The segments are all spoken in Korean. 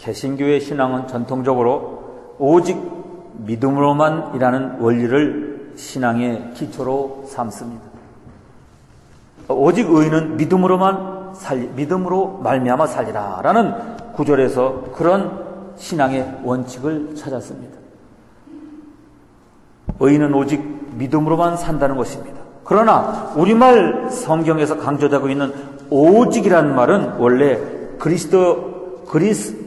개신교의 신앙은 전통적으로 오직 믿음으로만 이라는 원리를 신앙의 기초로 삼습니다. 오직 의인은 믿음으로 말미암아 살리라 라는 구절에서 그런 신앙의 원칙을 찾았습니다. 의인은 오직 믿음으로만 산다는 것입니다. 그러나 우리말 성경에서 강조되고 있는 오직이라는 말은 원래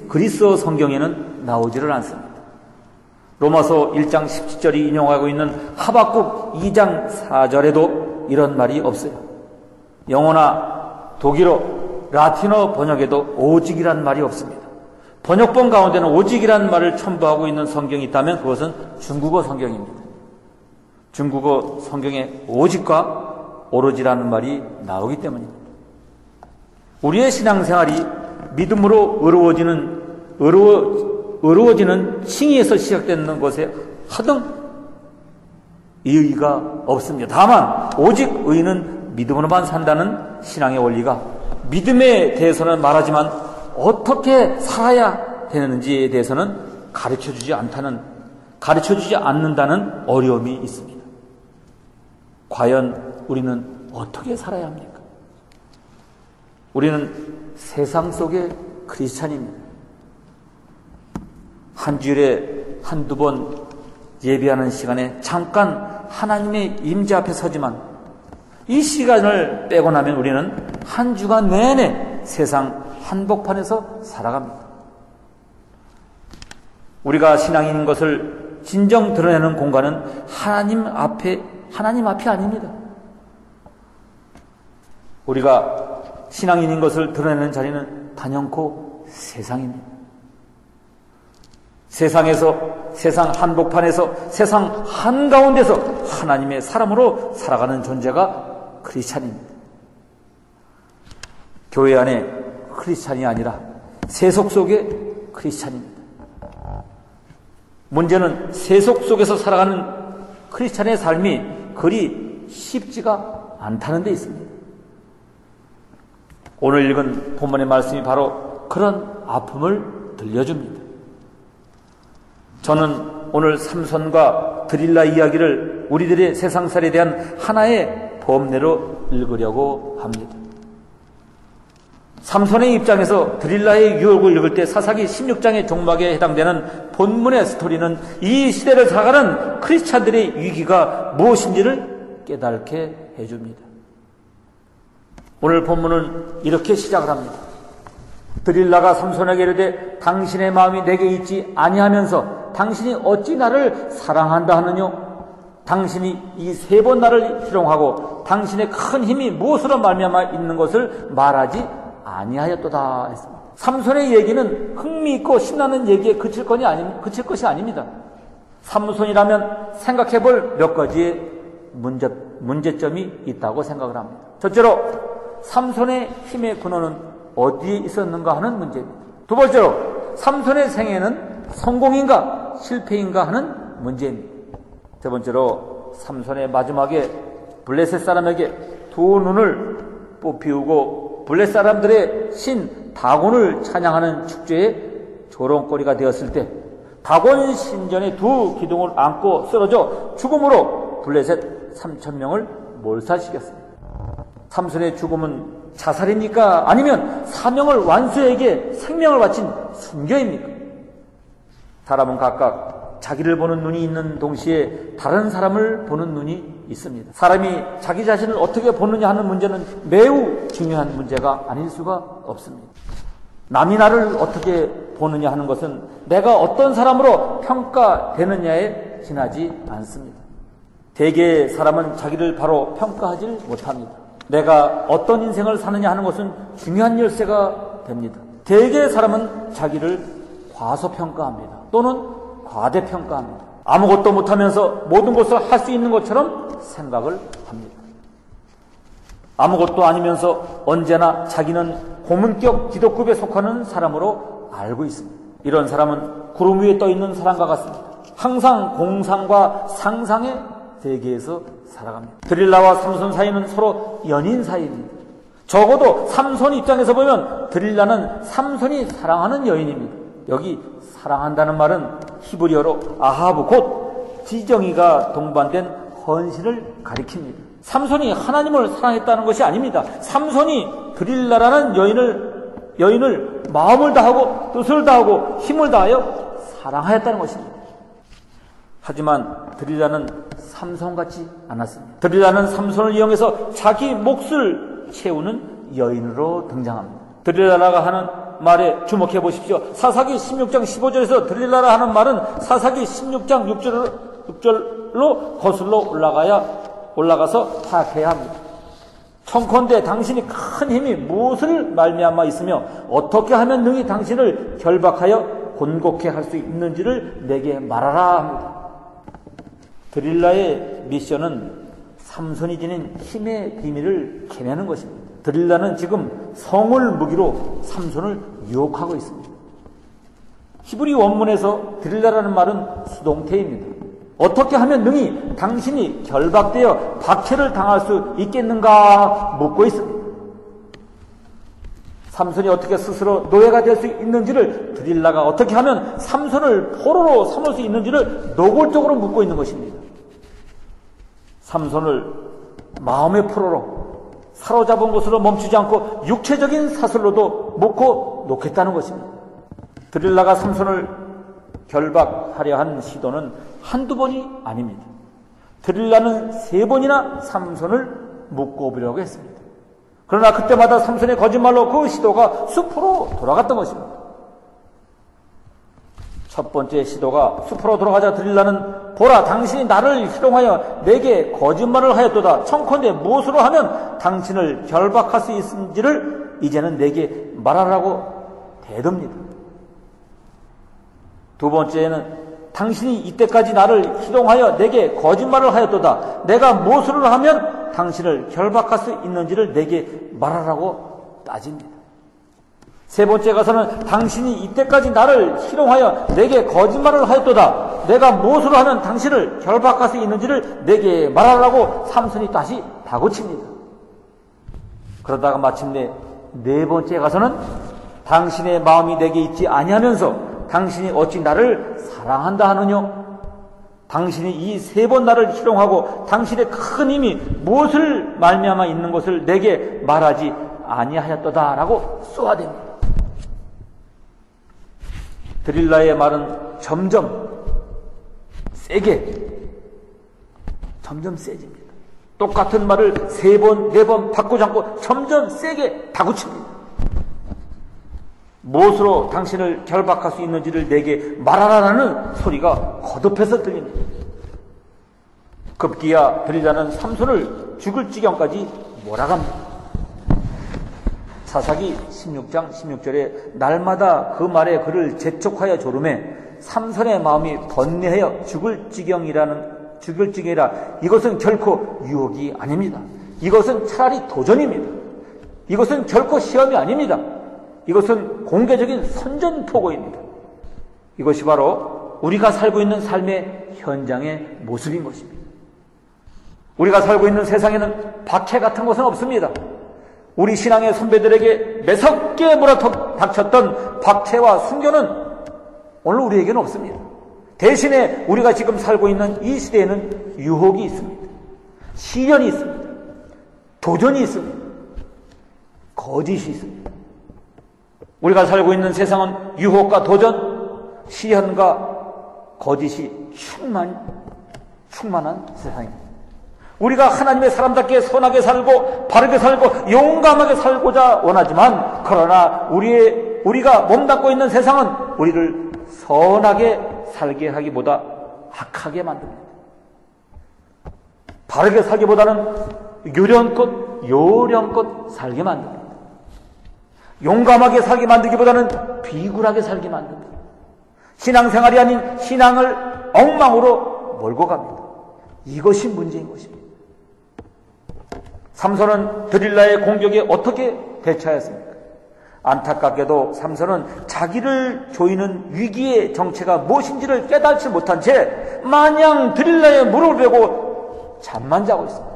그리스어 성경에는 나오지를 않습니다. 로마서 1장 17절이 인용하고 있는 하박국 2장 4절에도 이런 말이 없어요. 영어나 독일어, 라틴어 번역에도 오직이란 말이 없습니다. 번역본 가운데는 오직이란 말을 첨부하고 있는 성경이 있다면 그것은 중국어 성경입니다. 중국어 성경에 오직과 오로지라는 말이 나오기 때문입니다. 우리의 신앙생활이 믿음으로 의로워지는 칭의에서 시작되는 것에 하등 이의가 없습니다. 다만 오직 의인은 믿음으로만 산다는 신앙의 원리가 믿음에 대해서는 말하지만 어떻게 살아야 되는지에 대해서는 가르쳐주지 않는다는 어려움이 있습니다. 과연 우리는 어떻게 살아야 합니까? 우리는 세상 속의 크리스찬입니다. 한 주일에 한두 번 예배하는 시간에 잠깐 하나님의 임재 앞에 서지만 이 시간을 빼고 나면 우리는 한 주간 내내 세상 한복판에서 살아갑니다. 우리가 신앙인인 것을 진정 드러내는 공간은 하나님 앞이 아닙니다. 우리가 신앙인인 것을 드러내는 자리는 단연코 세상입니다. 세상 한복판에서 세상 한가운데서 하나님의 사람으로 살아가는 존재가 크리스찬입니다. 교회 안에 크리스찬이 아니라 세속 속의 크리스찬입니다. 문제는 세속 속에서 살아가는 크리스찬의 삶이 그리 쉽지가 않다는 데 있습니다. 오늘 읽은 본문의 말씀이 바로 그런 아픔을 들려줍니다. 저는 오늘 삼손과 드릴라 이야기를 우리들의 세상살에 대한 하나의 범례로 읽으려고 합니다. 삼손의 입장에서 드릴라의 유혹을 읽을 때 사사기 16장의 종막에 해당되는 본문의 스토리는 이 시대를 살아가는 크리스찬들의 위기가 무엇인지를 깨닫게 해줍니다. 오늘 본문은 이렇게 시작을 합니다. 드릴라가 삼손에게 이르되 당신의 마음이 내게 있지 아니하면서 당신이 어찌 나를 사랑한다 하느뇨? 당신이 이 3번 나를 희롱하고 당신의 큰 힘이 무엇으로 말미암아 있는 것을 말하지 아니하였도다 했습니다. 삼손의 얘기는 흥미있고 신나는 얘기에 그칠 것이 아닙니다. 삼손이라면 생각해볼 몇 가지의 문제점이 있다고 생각을 합니다. 첫째로 삼손의 힘의 근원은 어디에 있었는가 하는 문제입니다. 두 번째로 삼손의 생애는 성공인가 실패인가 하는 문제입니다. 세 번째로 삼손의 마지막에 블레셋 사람에게 두 눈을 뽑히우고 블레셋 사람들의 신 다곤을 찬양하는 축제의 조롱거리가 되었을 때 다곤 신전의 두 기둥을 안고 쓰러져 죽음으로 블레셋 3,000명을 몰살시켰습니다. 삼손의 죽음은 자살입니까? 아니면 사명을 완수에게 생명을 바친 순교입니까? 사람은 각각 자기를 보는 눈이 있는 동시에 다른 사람을 보는 눈이 있습니다. 사람이 자기 자신을 어떻게 보느냐 하는 문제는 매우 중요한 문제가 아닐 수가 없습니다. 남이 나를 어떻게 보느냐 하는 것은 내가 어떤 사람으로 평가되느냐에 지나지 않습니다. 대개의 사람은 자기를 바로 평가하지 못합니다. 내가 어떤 인생을 사느냐 하는 것은 중요한 열쇠가 됩니다. 대개의 사람은 자기를 과소평가합니다. 또는 과대평가합니다. 아무것도 못하면서 모든 것을 할 수 있는 것처럼 생각을 합니다. 아무것도 아니면서 언제나 자기는 고문격 기독급에 속하는 사람으로 알고 있습니다. 이런 사람은 구름 위에 떠 있는 사람과 같습니다. 항상 공상과 상상의 세계에서 살아갑니다. 드릴라와 삼손 사이는 서로 연인 사이입니다. 적어도 삼손 입장에서 보면 드릴라는 삼손이 사랑하는 여인입니다. 여기 사랑한다는 말은 히브리어로 아하브 곧 지정이가 동반된 헌신을 가리킵니다. 삼손이 하나님을 사랑했다는 것이 아닙니다. 삼손이 드릴라라는 여인을 마음을 다하고 뜻을 다하고 힘을 다하여 사랑하였다는 것입니다. 하지만 드릴라는 삼손같지 않았습니다. 드릴라는 삼손을 이용해서 자기 몫을 채우는 여인으로 등장합니다. 드릴라가 하는 말에 주목해 보십시오. 사사기 16장 15절에서 드릴라라 하는 말은 사사기 16장 6절로 거슬러 올라가서 파악해야 합니다. 청컨대 당신이 큰 힘이 무엇을 말미암아 있으며 어떻게 하면 능히 당신을 결박하여 곤곡해 할 수 있는지를 내게 말하라 합니다. 드릴라의 미션은 삼손이 지닌 힘의 비밀을 캐내는 것입니다. 드릴라는 지금 성을 무기로 삼손을 유혹하고 있습니다. 히브리 원문에서 드릴라라는 말은 수동태입니다. 어떻게 하면 능히 당신이 결박되어 박해를 당할 수 있겠는가 묻고 있습니다. 삼손이 어떻게 스스로 노예가 될 수 있는지를 드릴라가 어떻게 하면 삼손을 포로로 삼을 수 있는지를 노골적으로 묻고 있는 것입니다. 삼손을 마음의 포로로 사로잡은 곳으로 멈추지 않고 육체적인 사슬로도 묶어 놓겠다는 것입니다. 드릴라가 삼손을 결박하려 한 시도는 한두 번이 아닙니다. 드릴라는 3번이나 삼손을 묶어보려고 했습니다. 그러나 그때마다 삼손의 거짓말로 그 시도가 수포로 돌아갔던 것입니다. 첫 번째 시도가 수포로 돌아가자 드릴라는 보라 당신이 나를 희롱하여 내게 거짓말을 하였도다. 청컨대 무엇으로 하면 당신을 결박할 수 있는지를 이제는 내게 말하라고 대듭니다. 두 번째는 당신이 이때까지 나를 희롱하여 내게 거짓말을 하였도다. 내가 무엇을 하면 당신을 결박할 수 있는지를 내게 말하라고 따집니다. 세 번째 가서는 당신이 이때까지 나를 희롱하여 내게 거짓말을 하였도다. 내가 무엇을 하면 당신을 결박할 수 있는지를 내게 말하라고 삼손이 다시 다그칩니다. 그러다가 마침내 4번째 가서는 당신의 마음이 내게 있지 아니하면서 당신이 어찌 나를 사랑한다 하느냐? 당신이 이 3번 나를 희롱하고 당신의 큰 힘이 무엇을 말미암아 있는 것을 내게 말하지 아니하였도다라고 쏘아댑니다. 드릴라의 말은 점점 세집니다. 똑같은 말을 3번, 4번 바꾸지 않고 점점 세게 다그칩니다. 무엇으로 당신을 결박할 수 있는지를 내게 말하라는 소리가 거듭해서 들립니다. 급기야 드릴라는 삼손을 죽을 지경까지 몰아갑니다. 사사기 16장 16절에 날마다 그 말에 그를 재촉하여 조름해 삼손의 마음이 번뇌하여 죽을 지경이라. 이것은 결코 유혹이 아닙니다. 이것은 차라리 도전입니다. 이것은 결코 시험이 아닙니다. 이것은 공개적인 선전포고입니다. 이것이 바로 우리가 살고 있는 삶의 현장의 모습인 것입니다. 우리가 살고 있는 세상에는 박해 같은 것은 없습니다. 우리 신앙의 선배들에게 매섭게 몰아닥쳤던 박해와 순교는 오늘 우리에게는 없습니다. 대신에 우리가 지금 살고 있는 이 시대에는 유혹이 있습니다. 시련이 있습니다. 도전이 있습니다. 거짓이 있습니다. 우리가 살고 있는 세상은 유혹과 도전, 시련과 거짓이 충만한 세상입니다. 우리가 하나님의 사람답게 선하게 살고 바르게 살고 용감하게 살고자 원하지만 그러나 우리가 몸담고 있는 세상은 우리를 선하게 살게 하기보다 악하게 만듭니다. 바르게 살기보다는 요령껏 살게 만듭니다. 용감하게 살게 만들기보다는 비굴하게 살게 만듭니다. 신앙생활이 아닌 신앙을 엉망으로 몰고 갑니다. 이것이 문제인 것입니다. 삼손은 드릴라의 공격에 어떻게 대처하였습니까? 안타깝게도 삼손은 자기를 조이는 위기의 정체가 무엇인지를 깨닫지 못한 채 마냥 드릴라의 무릎을 베고 잠만 자고 있습니다.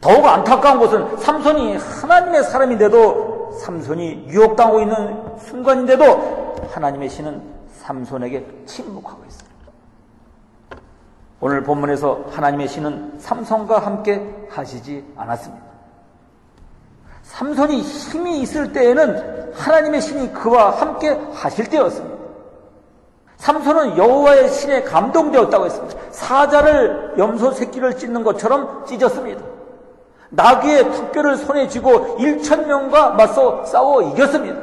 더욱 안타까운 것은 삼손이 하나님의 사람인데도 삼손이 유혹당하고 있는 순간인데도 하나님의 신은 삼손에게 침묵하고 있습니다. 오늘 본문에서 하나님의 신은 삼손과 함께 하시지 않았습니다. 삼손이 힘이 있을 때에는 하나님의 신이 그와 함께 하실 때였습니다. 삼손은 여호와의 신에 감동되었다고 했습니다. 사자를 염소 새끼를 찢는 것처럼 찢었습니다. 나귀의 턱뼈를 손에 쥐고 1,000명과 맞서 싸워 이겼습니다.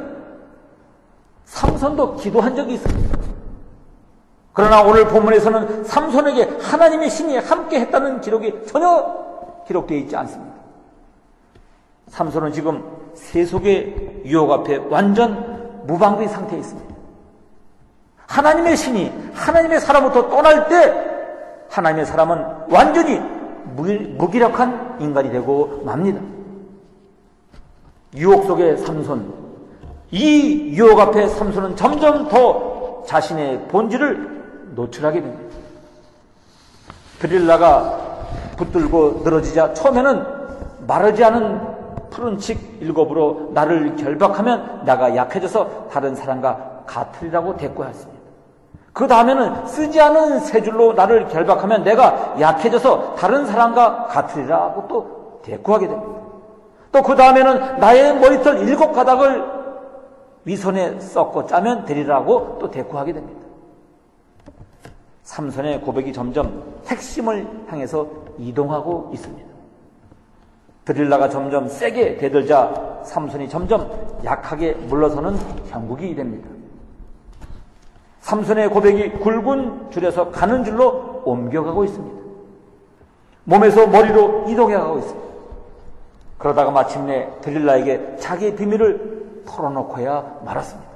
삼손도 기도한 적이 있습니다. 그러나 오늘 본문에서는 삼손에게 하나님의 신이 함께 했다는 기록이 전혀 기록되어 있지 않습니다. 삼손은 지금 세속의 유혹 앞에 완전 무방비 상태에 있습니다. 하나님의 신이 하나님의 사람부터 떠날 때 하나님의 사람은 완전히 무기력한 인간이 되고 맙니다. 유혹 속의 삼손, 이 유혹 앞에 삼손은 점점 더 자신의 본질을 노출하게 됩니다. 드릴라가 붙들고 늘어지자 처음에는 마르지 않은 푸른 칙 일곱으로 나를 결박하면 나가 약해져서 다른 사람과 같으리라고 대꾸했습니다. 그 다음에는 쓰지 않은 세 줄로 나를 결박하면 내가 약해져서 다른 사람과 같으리라고 또 대꾸하게 됩니다. 또 그 다음에는 나의 머리털 7가닥을 위선에 섞어 짜면 되리라고 또 대꾸하게 됩니다. 삼손의 고백이 점점 핵심을 향해서 이동하고 있습니다. 드릴라가 점점 세게 대들자 삼손이 점점 약하게 물러서는 형국이 됩니다. 삼손의 고백이 굵은 줄에서 가는 줄로 옮겨가고 있습니다. 몸에서 머리로 이동해가고 있습니다. 그러다가 마침내 드릴라에게 자기의 비밀을 털어놓고야 말았습니다.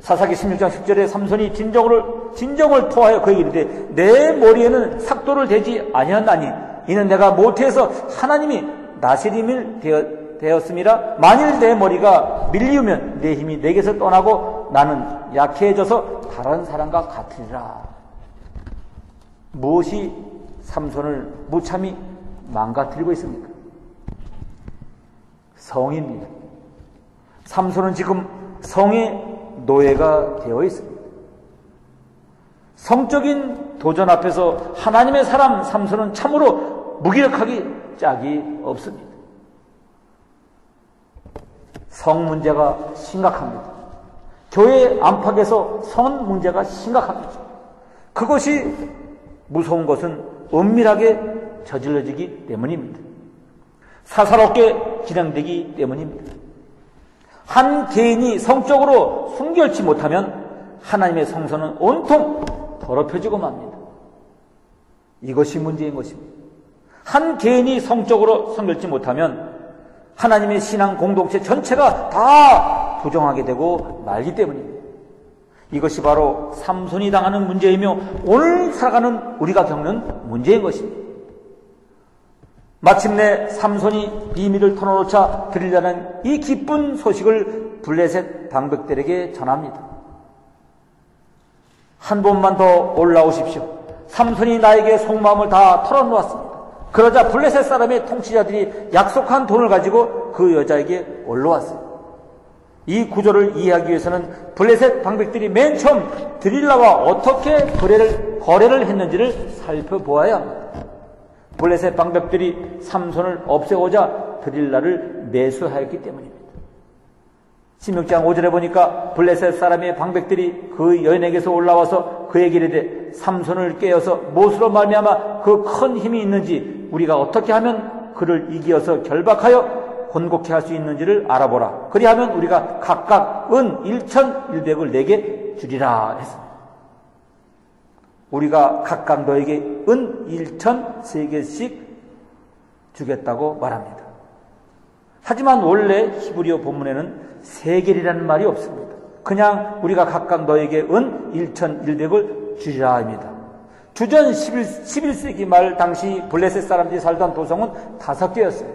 사사기 16장 10절에 삼손이 진정을 토하여 그에게 이르되 내 머리에는 삭도를 대지 아니하나니 이는 내가 모태에서 하나님이 나시림을 되었음이라. 만일 내 머리가 밀리우면 내 힘이 내게서 떠나고 나는 약해져서 다른 사람과 같으리라. 무엇이 삼손을 무참히 망가뜨리고 있습니까? 성입니다. 삼손은 지금 성의 노예가 되어 있습니다. 성적인 도전 앞에서 하나님의 사람 삼손은 참으로 무기력하기 짝이 없습니다. 성 문제가 심각합니다. 교회 안팎에서 성 문제가 심각합니다. 그것이 무서운 것은 은밀하게 저질러지기 때문입니다. 사사롭게 진행되기 때문입니다. 한 개인이 성적으로 순결치 못하면 하나님의 성소는 온통 더럽혀지고 맙니다. 이것이 문제인 것입니다. 한 개인이 성적으로 순결치 못하면 하나님의 신앙 공동체 전체가 다 부정하게 되고 말기 때문입니다. 이것이 바로 삼손이 당하는 문제이며 오늘 살아가는 우리가 겪는 문제인 것입니다. 마침내 삼손이 비밀을 털어놓자 드릴라는 이 기쁜 소식을 블레셋 방백들에게 전합니다. 한 번만 더 올라오십시오. 삼손이 나에게 속마음을 다 털어놓았습니다. 그러자 블레셋 사람의 통치자들이 약속한 돈을 가지고 그 여자에게 올라왔어요. 이 구조를 이해하기 위해서는 블레셋 방백들이 맨 처음 드릴라와 어떻게 거래를 했는지를 살펴보아야 합니다. 블레셋 방백들이 삼손을 없애고자 드릴라를 매수하였기 때문입니다. 16장 5절에 보니까 블레셋 사람의 방백들이 그 여인에게서 올라와서 그에게 이르되 삼손을 깨어서 무엇으로 말미암아 그 큰 힘이 있는지 우리가 어떻게 하면 그를 이기어서 결박하여 곤곡케 할 수 있는지를 알아보라. 그리하면 우리가 각각 은 1,100을 내게 주리라 했습니다. 우리가 각각 너에게 은 1,003개씩 주겠다고 말합니다. 하지만 원래 히브리어 본문에는 세겔이라는 말이 없습니다. 그냥 우리가 각각 너에게 은 1,100을 주리라 합니다. 주전 11세기 말 당시 블레셋 사람들이 살던 도성은 5개였어요.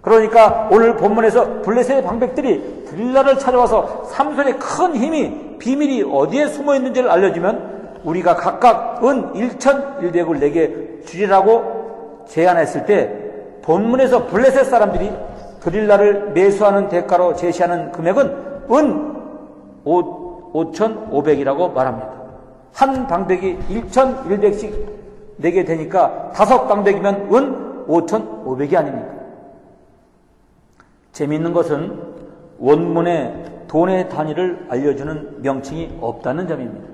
그러니까 오늘 본문에서 블레셋의 방백들이 드릴라를 찾아와서 삼손의 큰 힘이 비밀이 어디에 숨어 있는지를 알려주면 우리가 각각 은 1,100을 내게 주리라고 제안했을 때 본문에서 블레셋 사람들이 드릴라를 매수하는 대가로 제시하는 금액은 은 5,500이라고 말합니다. 한 방백이 1,100씩 내게 되니까 5방백이면 은 5,500이 아닙니까? 재미있는 것은 원문에 돈의 단위를 알려주는 명칭이 없다는 점입니다.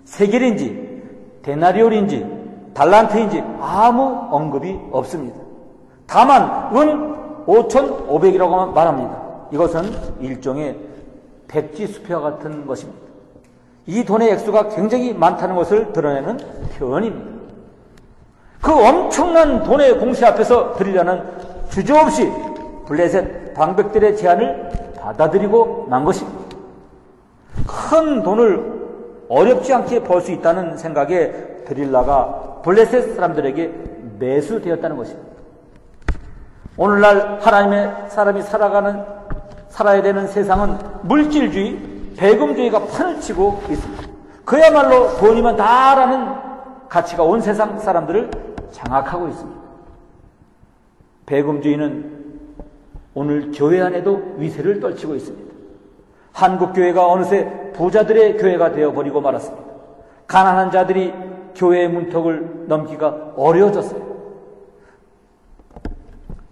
세겔인지 데나리올인지 달란트인지 아무 언급이 없습니다. 다만 은 5,500이라고 말합니다. 이것은 일종의 백지수표와 같은 것입니다. 이 돈의 액수가 굉장히 많다는 것을 드러내는 표현입니다. 그 엄청난 돈의 공시 앞에서 드리려는 주저없이 블레셋 방백들의 제안을 받아들이고 만 것입니다. 큰 돈을 어렵지 않게 벌 수 있다는 생각에 드릴라가 블레셋 사람들에게 매수되었다는 것입니다. 오늘날 하나님의 사람이 살아야 되는 세상은 물질주의, 배금주의가 판을 치고 있습니다. 그야말로 돈이면 다라는 가치가 온 세상 사람들을 장악하고 있습니다. 배금주의는 오늘 교회 안에도 위세를 떨치고 있습니다. 한국 교회가 어느새 부자들의 교회가 되어버리고 말았습니다. 가난한 자들이 교회의 문턱을 넘기가 어려워졌어요.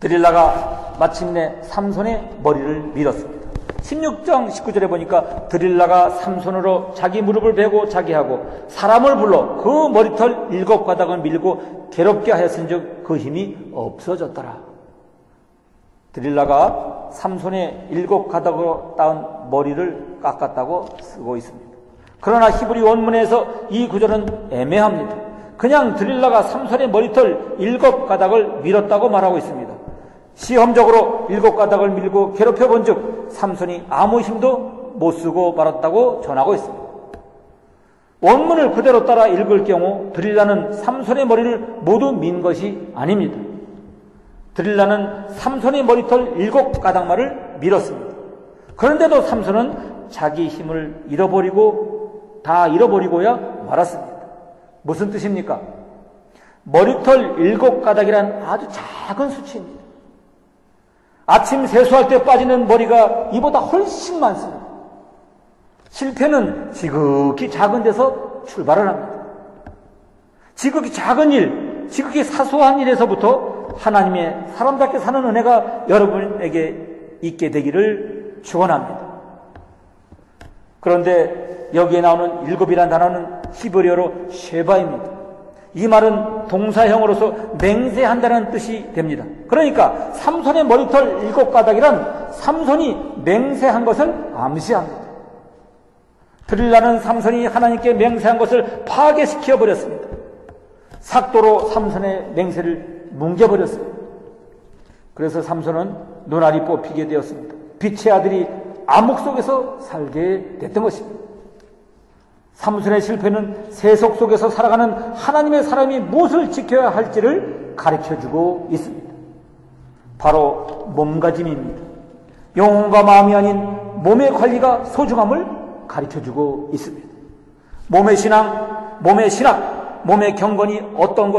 드릴라가 마침내 삼손의 머리를 밀었습니다. 16장 19절에 보니까 드릴라가 삼손으로 자기 무릎을 베고 자기하고 사람을 불러 그 머리털 7가닥을 밀고 괴롭게 하였은즉 그 힘이 없어졌더라. 드릴라가 삼손의 7가닥으로 따은 머리를 깎았다고 쓰고 있습니다. 그러나 히브리 원문에서 이 구절은 애매합니다. 그냥 드릴라가 삼손의 머리털 7가닥을 밀었다고 말하고 있습니다. 시험적으로 7가닥을 밀고 괴롭혀 본 즉 삼손이 아무 힘도 못 쓰고 말았다고 전하고 있습니다. 원문을 그대로 따라 읽을 경우 드릴라는 삼손의 머리를 모두 민 것이 아닙니다. 드릴라는 삼손의 머리털 7가닥만을 밀었습니다. 그런데도 삼손은 자기 힘을 잃어버리고야 말았습니다. 무슨 뜻입니까? 머리털 7가닥이란 아주 작은 수치입니다. 아침 세수할 때 빠지는 머리가 이보다 훨씬 많습니다. 실패는 지극히 작은 데서 출발을 합니다. 지극히 작은 일, 지극히 사소한 일에서부터 하나님의 사람답게 사는 은혜가 여러분에게 있게 되기를 축원합니다. 그런데 여기에 나오는 7이라는 단어는 히브리어로 쉐바입니다. 이 말은 동사형으로서 맹세한다는 뜻이 됩니다. 그러니까 삼손의 머리털 7가닥이란 삼손이 맹세한 것을 암시합니다. 드릴라는 삼손이 하나님께 맹세한 것을 파괴시켜 버렸습니다. 삭도로 삼손의 맹세를 뭉개버렸습니다. 그래서 삼손은 눈알이 뽑히게 되었습니다. 빛의 아들이 암흑 속에서 살게 됐던 것입니다. 삼손의 실패는 세속 속에서 살아가는 하나님의 사람이 무엇을 지켜야 할지를 가르쳐주고 있습니다. 바로 몸가짐입니다. 영혼과 마음이 아닌 몸의 관리가 소중함을 가르쳐주고 있습니다. 몸의 신앙, 몸의 경건이 어떤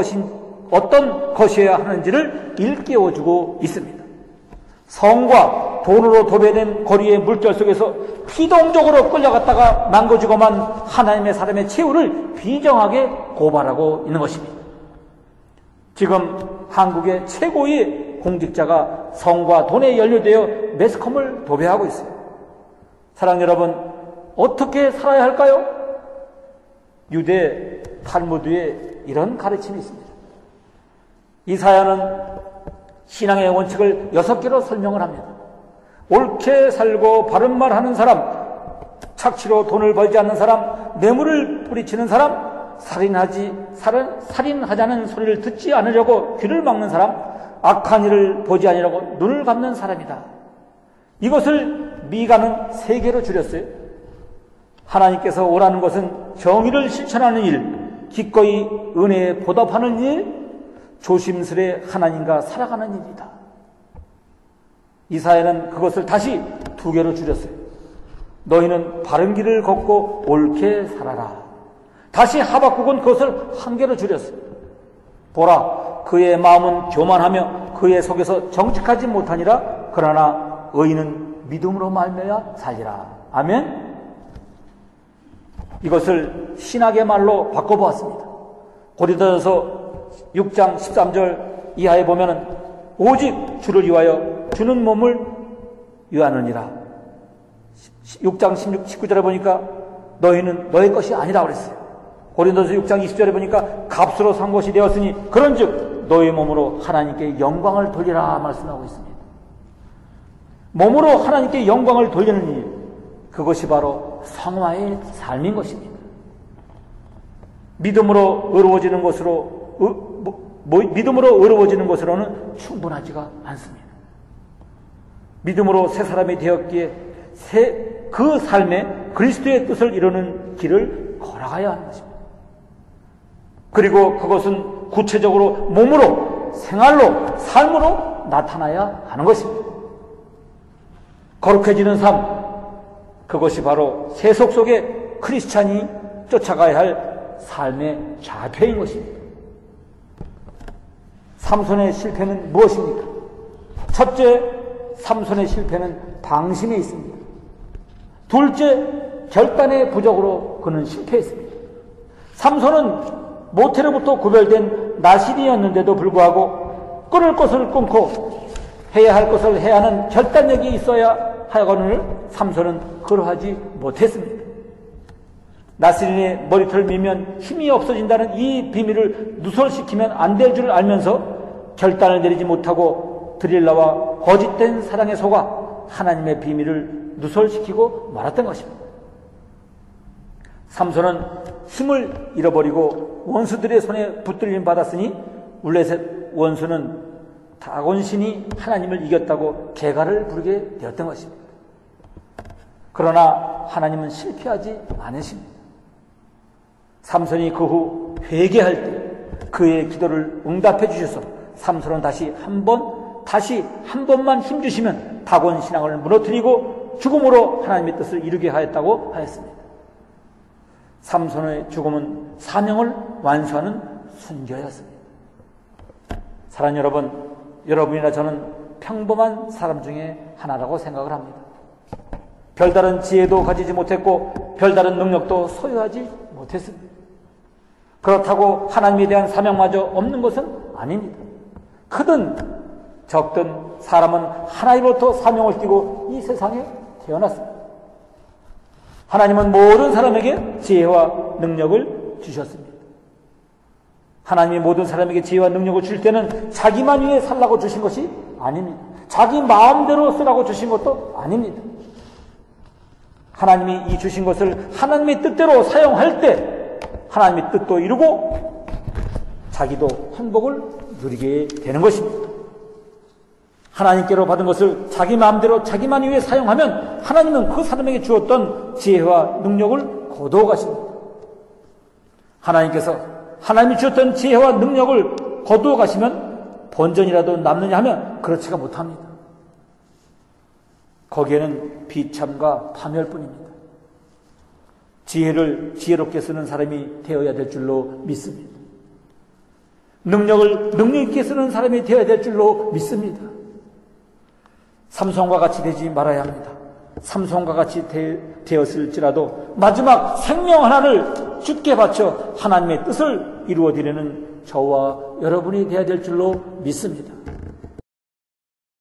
것이어야 하는지를 일깨워주고 있습니다. 성과 돈으로 도배된 거리의 물결 속에서 피동적으로 끌려갔다가 망가지고만 하나님의 사람의 최후를 비정하게 고발하고 있는 것입니다. 지금 한국의 최고의 공직자가 성과 돈에 연루되어 매스컴을 도배하고 있습니다. 사랑하는 여러분, 어떻게 살아야 할까요? 유대 탈무드에 이런 가르침이 있습니다. 이사야는 신앙의 원칙을 6개로 설명을 합니다. 옳게 살고 바른 말 하는 사람, 착취로 돈을 벌지 않는 사람, 뇌물을 뿌리치는 사람, 살인하자는 소리를 듣지 않으려고 귀를 막는 사람, 악한 일을 보지 아니라고 눈을 감는 사람이다. 이것을 미가는 3개로 줄였어요. 하나님께서 오라는 것은 정의를 실천하는 일, 기꺼이 은혜에 보답하는 일, 조심스레 하나님과 살아가는 일이다. 이사야는 그것을 다시 2개로 줄였어요. 너희는 바른 길을 걷고 옳게 살아라. 다시 하박국은 그것을 1개로 줄였어요. 보라, 그의 마음은 교만하며 그의 속에서 정직하지 못하니라 그러나 의인은 믿음으로 말미암아 살리라. 아멘. 이것을 신학의 말로 바꿔보았습니다. 고린도전서 6장 13절 이하에 보면은 오직 주를 위하여 주는 몸을 위하느니라. 6장 19절에 보니까 너희는 너희 것이 아니라 그랬어요. 고린도서 6장 20절에 보니까 값으로 산 것이 되었으니 그런즉 너희 몸으로 하나님께 영광을 돌리라 말씀하고 있습니다. 몸으로 하나님께 영광을 돌리는 일, 그것이 바로 성화의 삶인 것입니다. 믿음으로 의로워지는 것으로는 충분하지가 않습니다. 믿음으로 새 사람이 되었기에 그 삶에 그리스도의 뜻을 이루는 길을 걸어가야 하는 것입니다. 그리고 그것은 구체적으로 몸으로, 생활로, 삶으로 나타나야 하는 것입니다. 거룩해지는 삶, 그것이 바로 세속 속에 크리스찬이 쫓아가야 할 삶의 좌표인 것입니다. 삼손의 실패는 무엇입니까? 첫째, 삼손의 실패는 방심에 있습니다. 둘째, 결단의 부족으로 그는 실패했습니다. 삼손은 모태로부터 구별된 나실이었는데도 불구하고 끊을 것을 끊고 해야 할 것을 해야 하는 결단력이 있어야 하거늘 삼손은 그러하지 못했습니다. 나실인의 머리털을 밀면 힘이 없어진다는 이 비밀을 누설시키면 안 될 줄 알면서 결단을 내리지 못하고 드릴라와 거짓된 사랑에 속아 하나님의 비밀을 누설시키고 말았던 것입니다. 삼손은 힘을 잃어버리고 원수들의 손에 붙들림 받았으니 울레셋 원수는 다곤신이 하나님을 이겼다고 개가를 부르게 되었던 것입니다. 그러나 하나님은 실패하지 않으십니다. 삼손이 그 후 회개할 때 그의 기도를 응답해 주셔서 삼손은 다시 한 번만 힘주시면 다곤 신앙을 무너뜨리고 죽음으로 하나님의 뜻을 이루게 하였다고 하였습니다. 삼손의 죽음은 사명을 완수하는 순교였습니다. 사랑하는 여러분, 여러분이나 저는 평범한 사람 중에 하나라고 생각을 합니다. 별다른 지혜도 가지지 못했고 별다른 능력도 소유하지 못했습니다. 그렇다고 하나님에 대한 사명마저 없는 것은 아닙니다. 크든 적든 사람은 하나님으로부터 사명을 띠고 이 세상에 태어났습니다. 하나님은 모든 사람에게 지혜와 능력을 주셨습니다. 하나님이 모든 사람에게 지혜와 능력을 주실 때는 자기만 위해 살라고 주신 것이 아닙니다. 자기 마음대로 쓰라고 주신 것도 아닙니다. 하나님이 이 주신 것을 하나님의 뜻대로 사용할 때 하나님의 뜻도 이루고 자기도 행복을 누리게 되는 것입니다. 하나님께로 받은 것을 자기 마음대로 자기만 위해 사용하면 하나님은 그 사람에게 주었던 지혜와 능력을 거두어 가십니다. 하나님께서 하나님이 주었던 지혜와 능력을 거두어 가시면 본전이라도 남느냐 하면 그렇지가 못합니다. 거기에는 비참과 파멸뿐입니다. 지혜를 지혜롭게 쓰는 사람이 되어야 될 줄로 믿습니다. 능력을 능력 있게 쓰는 사람이 되어야 될 줄로 믿습니다. 삼손과 같이 되지 말아야 합니다. 삼손과 같이 되었을지라도 마지막 생명 하나를 주께 바쳐 하나님의 뜻을 이루어드리는 저와 여러분이 되어야 될 줄로 믿습니다.